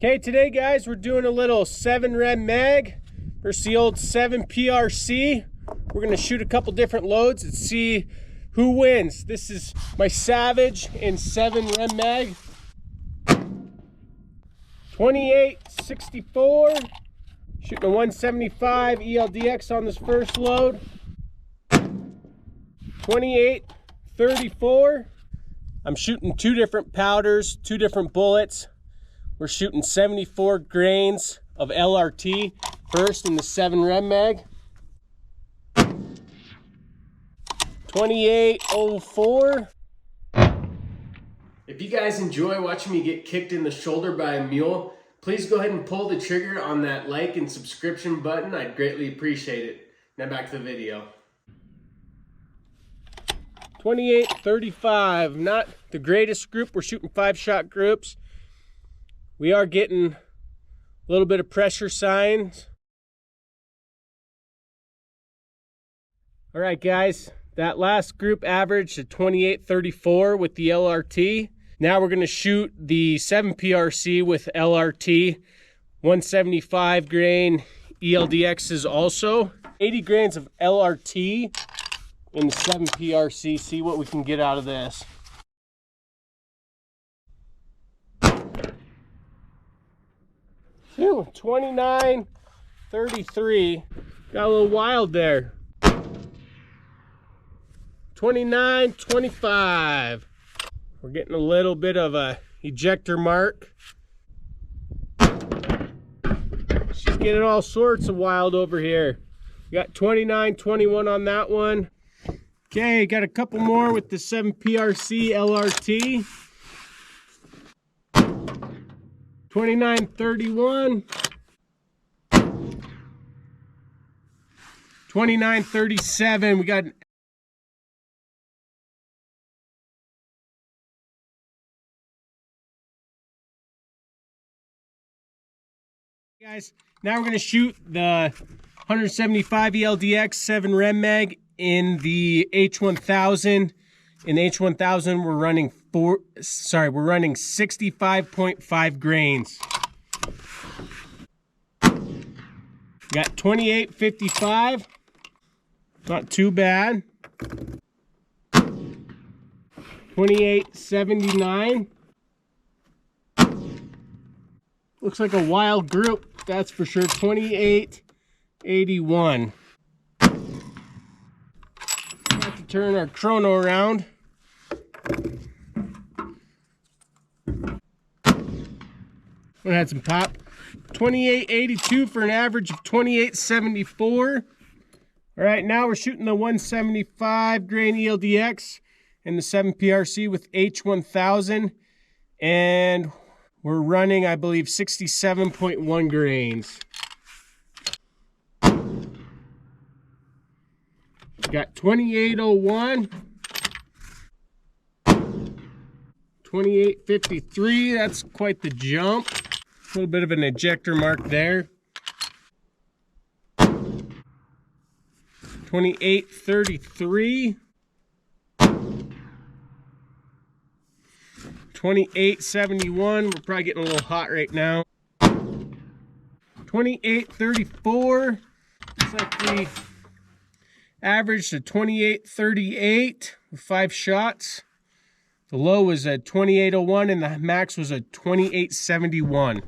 Okay, today guys, we're doing a little 7 Rem Mag versus the old 7 PRC. We're gonna shoot a couple different loads and see who wins. This is my Savage in 7 Rem Mag. 2864, shooting a 175 ELD-X on this first load. 2834, I'm shooting 2 different powders, 2 different bullets. We're shooting 74 grains of LRT first in the 7 Rem Mag. 2804. If you guys enjoy watching me get kicked in the shoulder by a mule, please go ahead and pull the trigger on that like and subscription button. I'd greatly appreciate it. Now back to the video. 2835, not the greatest group. We're shooting 5-shot groups. We are getting a little bit of pressure signs. All right, guys, that last group averaged a 2834 with the LRT. Now we're going to shoot the 7 PRC with LRT, 175 grain ELD-X's also. 80 grains of LRT in the 7 PRC. See what we can get out of this. Ooh, 2933. Got a little wild there. 2925. We're getting a little bit of a ejector mark. She's getting all sorts of wild over here. We got 2921 on that one. Okay, got a couple more with the 7 PRC LRT. 2931. 2937. We got guys, now we're going to shoot the 175 ELD-X 7 Rem Mag in the H1000. In the H1000, we're running 65.5 grains. Got 2855. Not too bad. 2879. Looks like a wild group, that's for sure. 2881. Have to turn our chrono around. We had some pop. 2882 for an average of 2874. All right, now we're shooting the 175 grain ELD-X and the 7 PRC with H1000, and we're running, I believe, 67.1 grains. Got 2801. 2853, that's quite the jump. A little bit of an ejector mark there. 2833. 2871, we're probably getting a little hot right now. 2834, looks like we averaged a 2838 with 5 shots. The low was a 2801 and the max was a 2871.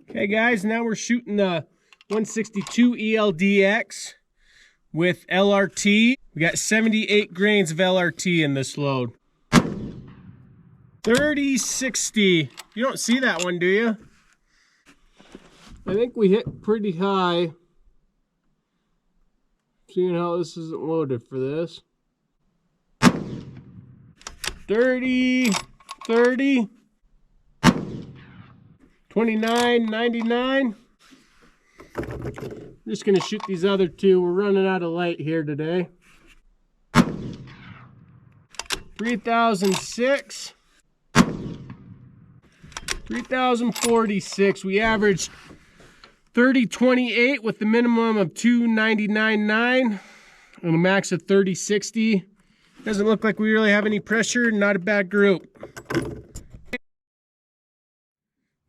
Okay guys, now we're shooting the 162 ELD-X with LRT. We got 78 grains of LRT in this load. 3060. You don't see that one, do you? I think we hit pretty high. Seeing how this isn't loaded for this. 30. 2999. I'm just gonna shoot these other 2. We're running out of light here today. 3006. 3046. We averaged 30.28 with the minimum of 299.9. and a max of 30-60. Doesn't look like we really have any pressure. Not a bad group.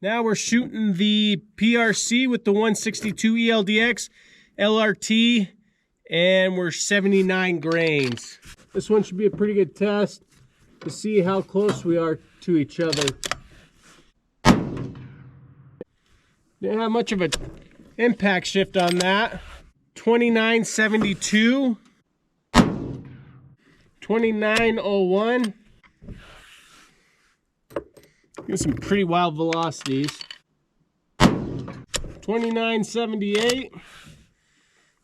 Now we're shooting the PRC with the 162 ELD-X LRT, and we're 79 grains. This one should be a pretty good test to see how close we are to each other. Didn't have much of an impact shift on that. 29.72, 29.01. Get some pretty wild velocities. 29.78. A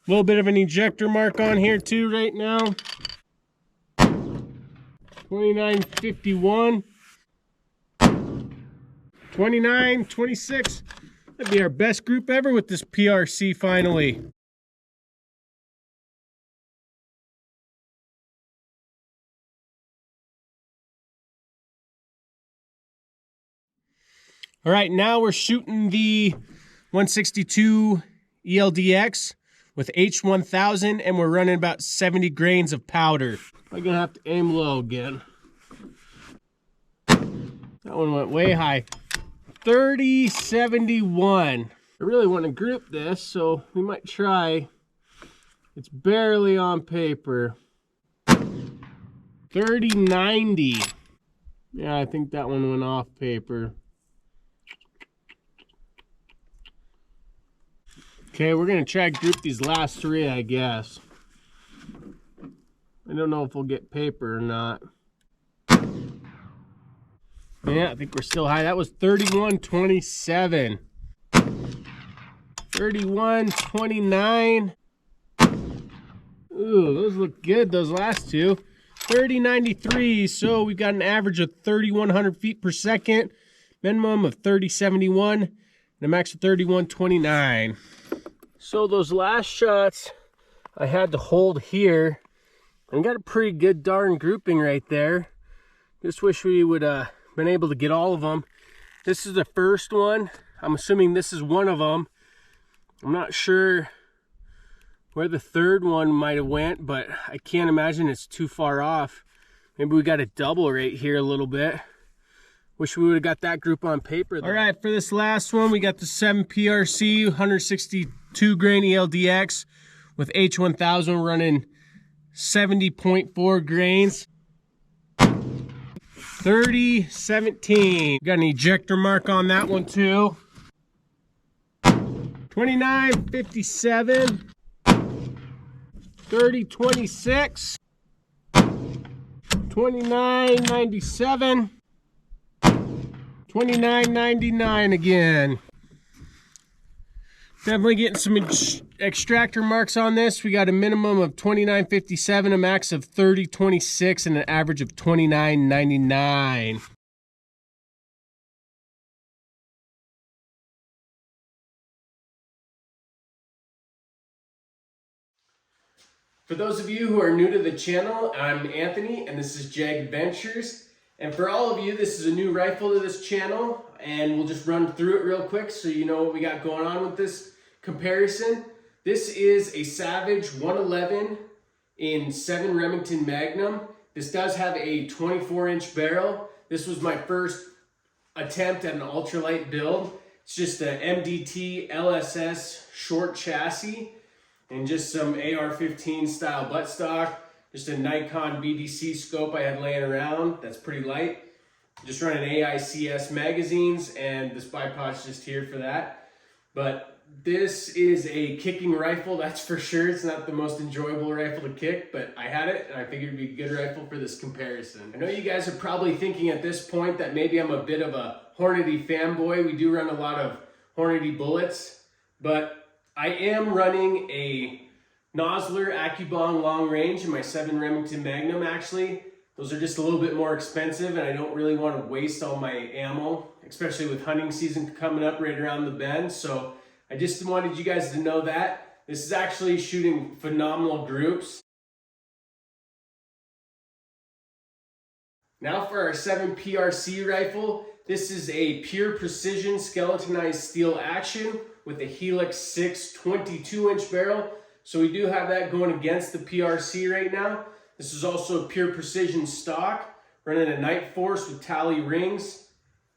little bit of an ejector mark on here too right now. 29.51. 29.26. That'd be our best group ever with this PRC finally. All right, now we're shooting the 162 ELD-X with H1000, and we're running about 70 grains of powder. I'm gonna have to aim low again. That one went way high. 30.71. I really want to group this, so we might try. It's barely on paper. 30.90. Yeah, I think that one went off paper. Okay, we're gonna try to group these last three, I guess. I don't know if we'll get paper or not. Yeah, I think we're still high. That was 31.27. 31.29. Ooh, those look good, those last two. 30.93, so we've got an average of 3,100 feet per second, minimum of 30.71, and a max of 31.29. So those last shots I had to hold here, and got a pretty good darn grouping right there. Just wish we would been able to get all of them. This is the first one. I'm assuming this is one of them. I'm not sure where the third one might have went, but I can't imagine it's too far off. Maybe we got a double right here a little bit. Wish we would have got that group on paper though. All right, for this last one, we got the 7 PRC 162 grain ELD-X with H1000 running 70.4 grains. 30.17. Got an ejector mark on that one too. 29.57. 30.26. 29.97. 29.99 again. Definitely getting some extractor marks on this. We got a minimum of 29.57, a max of 30.26, and an average of 29.99. For those of you who are new to the channel, I'm Anthony, and this is Jag Adventures. And for all of you, this is a new rifle to this channel, and we'll just run through it real quick so you know what we got going on with this comparison. This is a Savage 111 in 7 Remington Magnum. This does have a 24-inch barrel. This was my first attempt at an ultralight build. It's just a MDT LSS short chassis and just some AR-15 style buttstock. Just a Nikon BDC scope I had laying around. That's pretty light. Just running AICS magazines, and this bipod's just here for that. But this is a kicking rifle, that's for sure. It's not the most enjoyable rifle to kick, but I had it, and I figured it'd be a good rifle for this comparison. I know you guys are probably thinking at this point that maybe I'm a bit of a Hornady fanboy. We do run a lot of Hornady bullets, but I am running a Nosler AccuBong long range in my 7 Remington Magnum. Actually, those are just a little bit more expensive, and I don't really want to waste all my ammo, especially with hunting season coming up right around the bend. So I just wanted you guys to know that this is actually shooting phenomenal groups. Now for our 7 PRC rifle. This is a pure precision skeletonized steel action with a Helix 6 22-inch barrel. So we do have that going against the PRC right now. This is also a pure precision stock, running a Night Force with tally rings.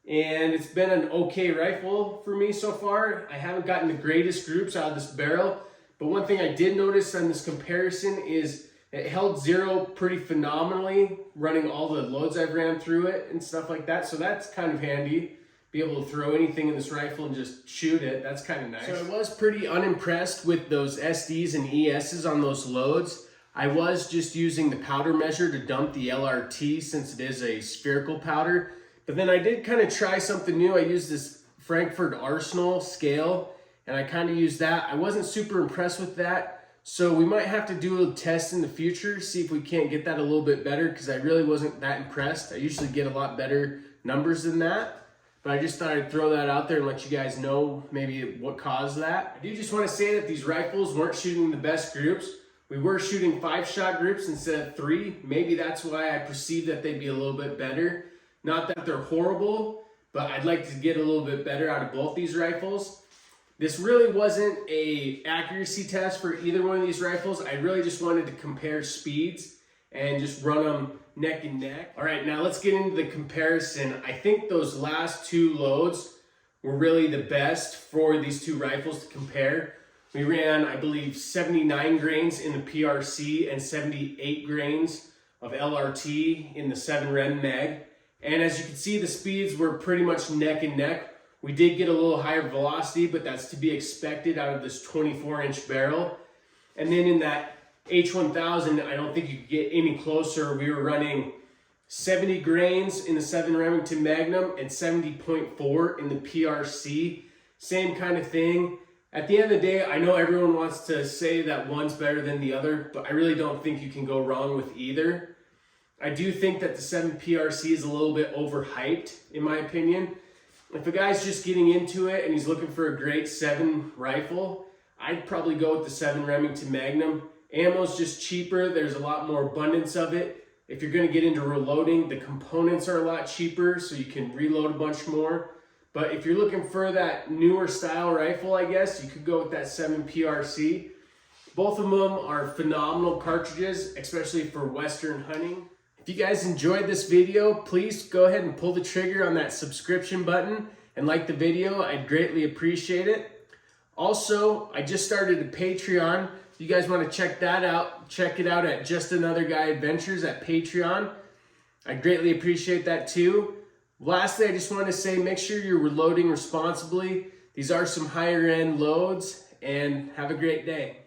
And it's been an okay rifle for me so far. I haven't gotten the greatest groups out of this barrel, but one thing I did notice on this comparison is it held zero pretty phenomenally, running all the loads I've ran through it and stuff like that. So that's kind of handy. Be able to throw anything in this rifle and just shoot it. That's kind of nice. So I was pretty unimpressed with those SDs and ESs on those loads. I was just using the powder measure to dump the LRT since it is a spherical powder. But then I did kind of try something new. I used this Frankfurt Arsenal scale and I kind of used that. I wasn't super impressed with that. So we might have to do a test in the future, see if we can't get that a little bit better, because I really wasn't that impressed. I usually get a lot better numbers than that. But I just thought I'd throw that out there and let you guys know maybe what caused that. I do just want to say that these rifles weren't shooting the best groups. We were shooting 5-shot groups instead of 3. Maybe that's why I perceived that they'd be a little bit better. Not that they're horrible, but I'd like to get a little bit better out of both these rifles. This really wasn't an accuracy test for either one of these rifles. I really just wanted to compare speeds and just run them neck and neck. All right, now let's get into the comparison. I think those last 2 loads were really the best for these 2 rifles to compare. We ran, I believe, 79 grains in the PRC and 78 grains of LRT in the 7 Rem Mag. And as you can see, the speeds were pretty much neck and neck. We did get a little higher velocity, but that's to be expected out of this 24-inch barrel. And then in that H1000, I don't think you could get any closer. We were running 70 grains in the 7 Remington Magnum and 70.4 in the PRC. Same kind of thing. At the end of the day, I know everyone wants to say that one's better than the other, but I really don't think you can go wrong with either. I do think that the 7 PRC is a little bit overhyped, in my opinion. If a guy's just getting into it and he's looking for a great 7 rifle, I'd probably go with the 7 Remington Magnum. Ammo's just cheaper. There's a lot more abundance of it. If you're going to get into reloading, the components are a lot cheaper, so you can reload a bunch more. But if you're looking for that newer style rifle, I guess, you could go with that 7 PRC. Both of them are phenomenal cartridges, especially for Western hunting. If you guys enjoyed this video, please go ahead and pull the trigger on that subscription button and like the video. I'd greatly appreciate it. Also, I just started a Patreon. If you guys want to check that out, check it out at Just Another Guy Adventures at Patreon. I'd greatly appreciate that too. Lastly, I just want to say, make sure you're reloading responsibly. These are some higher end loads, and have a great day.